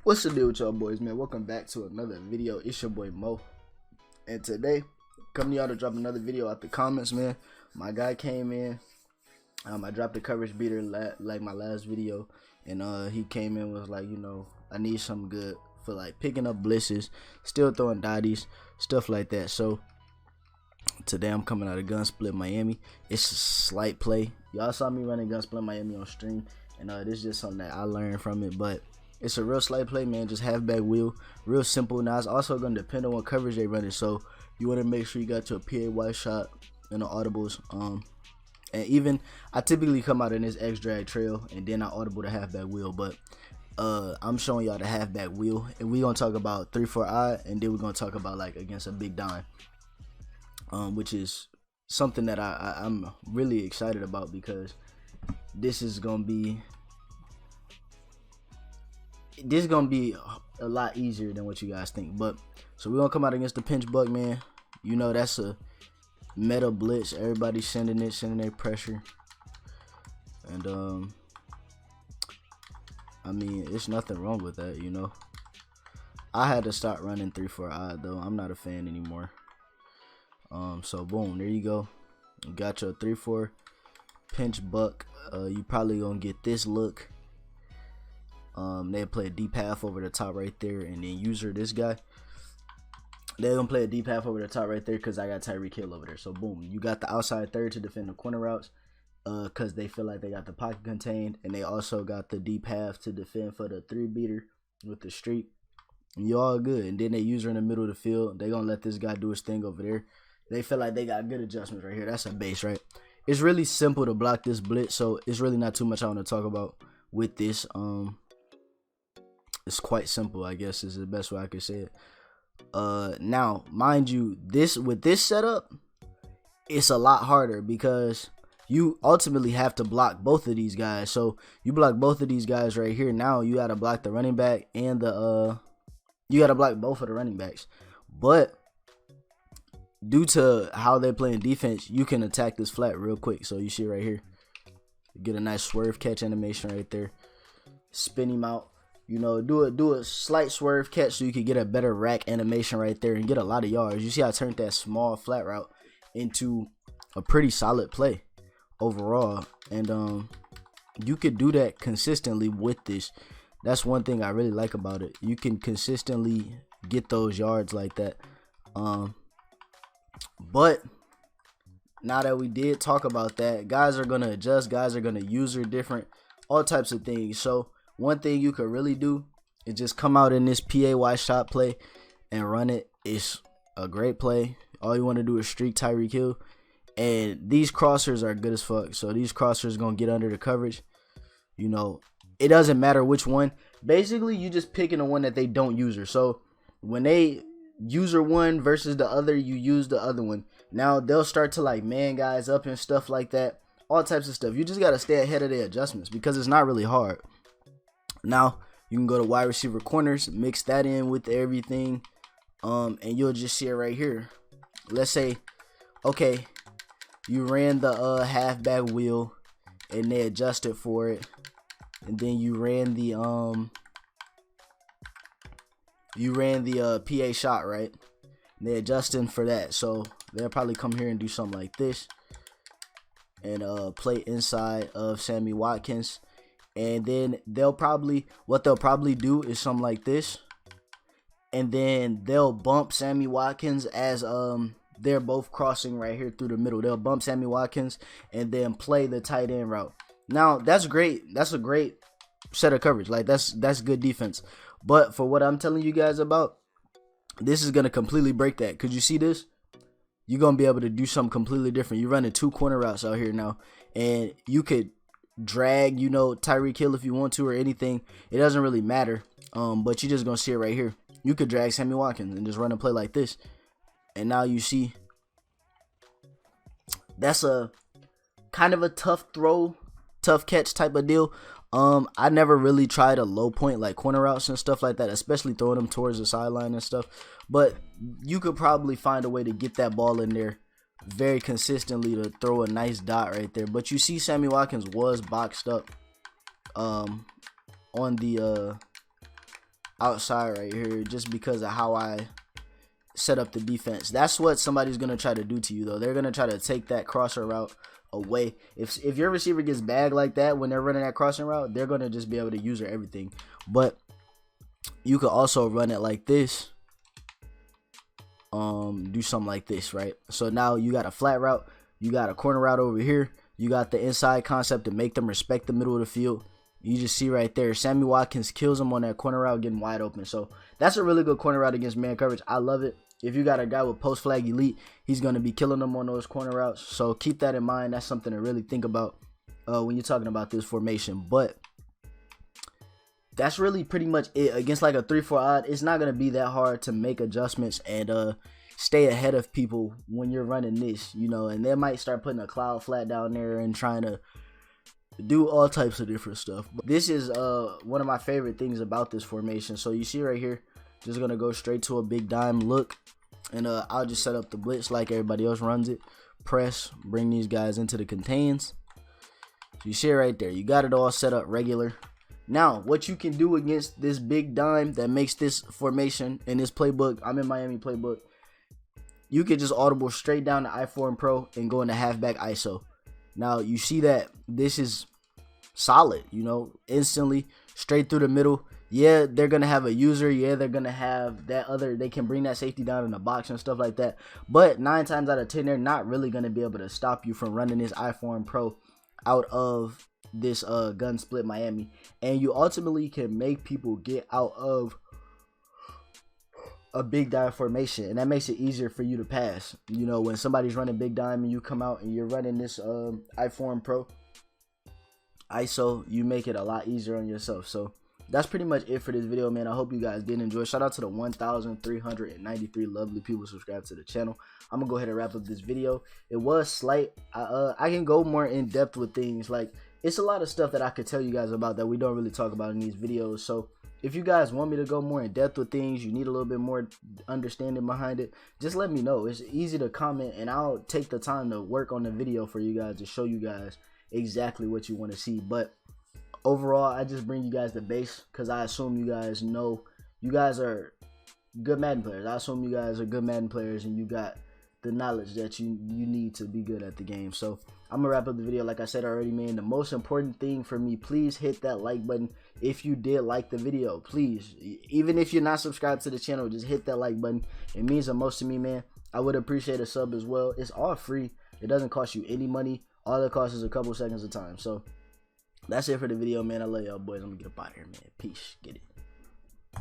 What's the deal with y'all boys, man? Welcome back to another video. It's your boy Mo, and today coming to y'all to drop another video out the comments, man. My guy came in. I dropped the coverage beater like my last video, and he came in and was like, you know, I need something good for like picking up blitzes, still throwing dotties, stuff like that. So today I'm coming out of Gunsplit Miami. It's a slight play. Y'all saw me running Gunsplit Miami on stream, and this is just something that I learned from it, but it's a real slight play, man. Just halfback wheel, real simple. Now it's also gonna depend on what coverage they running, so you want to make sure you got your PA shot and the audibles. And even I typically come out in this X drag trail and then I audible the halfback wheel, but I'm showing y'all the halfback wheel, and we gonna talk about 3-4 and then we're gonna talk about like against a big dime, which is something that I'm really excited about, because this is gonna be a lot easier than what you guys think. But so we're gonna come out against the pinch buck, man. You know, that's a meta blitz. Everybody's sending their pressure, and I mean, it's nothing wrong with that, you know. I had to stop running 3-4 though. I'm not a fan anymore. So boom, there you go. You got your 3-4 pinch buck. You probably gonna get this look. They play a deep half over the top right there, and then user this guy. They're gonna play a deep half over the top right there because I got Tyreek Hill over there. So boom, you got the outside third to defend the corner routes, because they feel like they got the pocket contained, and they also got the deep half to defend for the 3-beater with the streak. And you all good. And then they user in the middle of the field. They gonna let this guy do his thing over there. They feel like they got good adjustments right here. That's a base, right? It's really simple to block this blitz, so it's really not too much I want to talk about with this. It's quite simple, I guess, is the best way I could say it. Now, mind you, with this setup, it's a lot harder because you ultimately have to block both of these guys. So you block both of these guys right here. Now you gotta block the running back and you gotta block both of the running backs. But due to how they're playing defense, you can attack this flat real quick. So you see right here, get a nice swerve catch animation right there, spin him out. You know, do a slight swerve catch so you can get a better rack animation right there and get a lot of yards. You see I turned that small flat route into a pretty solid play overall, and you could do that consistently with this. That's one thing I really like about it. You can consistently get those yards like that. But now that we did talk about that, guys are gonna adjust, guys are gonna user different, all types of things. So one thing you could really do is just come out in this PAY shot play and run it. It's a great play. All you want to do is streak Tyreek Hill, and these crossers are good as fuck. So these crossers gonna get under the coverage. You know, it doesn't matter which one. Basically, you just picking the one that they don't user. So when they user one versus the other, you use the other one. Now they'll start to like man guys up and stuff like that. All types of stuff. You just gotta stay ahead of the adjustments because it's not really hard. Now you can go to wide receiver corners, mix that in with everything, and you'll just see it right here. Let's say, okay, you ran the halfback wheel and they adjusted for it, and then you ran the PA shot, right? And they adjusting for that, so they'll probably come here and do something like this and play inside of Sammy Watkins. And then what they'll probably do is something like this, and then they'll bump Sammy Watkins as they're both crossing right here through the middle. They'll bump Sammy Watkins and then play the tight end route. Now that's great. That's a great set of coverage. Like that's good defense. But for what I'm telling you guys about, this is gonna completely break that. Cause you see this, you're gonna be able to do something completely different. You're running 2 corner routes out here now, and you could drag, you know, Tyreek Hill if you want to or anything. It doesn't really matter. But you're just gonna see it right here. You could drag Sammy Watkins and just run a play like this, and now you see that's a kind of a tough throw, tough catch type of deal. I never really tried a low point like corner routes and stuff like that, especially throwing them towards the sideline and stuff. But you could probably find a way to get that ball in there very consistently to throw a nice dot right there. But you see Sammy Watkins was boxed up on the outside right here just because of how I set up the defense. That's what somebody's gonna try to do to you though. They're gonna try to take that crosser route away. If your receiver gets bagged like that when they're running that crossing route, they're gonna just be able to use everything. But you could also run it like this. Do something like this, right? So now you got a flat route, you got a corner route over here, you got the inside concept to make them respect the middle of the field. You just see right there, Sammy Watkins kills him on that corner route, getting wide open. So that's a really good corner route against man coverage. I love it. If you got a guy with post flag elite, he's going to be killing them on those corner routes. So keep that in mind. That's something to really think about when you're talking about this formation. But that's really pretty much it. Against like a 3-4 odd, it's not going to be that hard to make adjustments and stay ahead of people when you're running this, you know. And they might start putting a cloud flat down there and trying to do all types of different stuff. But this is one of my favorite things about this formation. So you see right here, just gonna go straight to a big dime look, and I'll just set up the blitz like everybody else runs it. Press, bring these guys into the contains. So you see it right there, you got it all set up regular. Now what you can do against this big dime that makes this formation in this playbook, I'm in Miami playbook, you could just audible straight down to i4 Pro and go into halfback ISO. Now you see that this is solid, you know, instantly straight through the middle. Yeah, they're gonna have a user. Yeah, they're gonna have that other, they can bring that safety down in the box and stuff like that. But 9 times out of 10, they're not really gonna be able to stop you from running this i4 Pro out of this gun split Miami. And you ultimately can make people get out of a big dime formation, and that makes it easier for you to pass. You know, when somebody's running big dime and you come out and you're running this i4 Pro ISO, you make it a lot easier on yourself. So that's pretty much it for this video, man. I hope you guys did enjoy. Shout out to the 1,393 lovely people subscribed to the channel. I'm gonna go ahead and wrap up this video. It was slight. I can go more in depth with things. Like, it's a lot of stuff that I could tell you guys about that we don't really talk about in these videos. So if you guys want me to go more in depth with things, you need a little bit more understanding behind it, just let me know. It's easy to comment, and I'll take the time to work on the video for you guys to show you guys exactly what you want to see. But overall, I just bring you guys the base because I assume you guys know, you guys are good Madden players. I assume you guys are good Madden players and you got the knowledge that you need to be good at the game. So I'm gonna wrap up the video. Like I said already, man, the most important thing for me, please hit that like button if you did like the video. Please, even if you're not subscribed to the channel, just hit that like button. It means the most to me, man. I would appreciate a sub as well. It's all free. It doesn't cost you any money. All it costs is a couple seconds of time. So that's it for the video, man. I love y'all boys. I'm gonna get up out of here, man. Peace. Get it.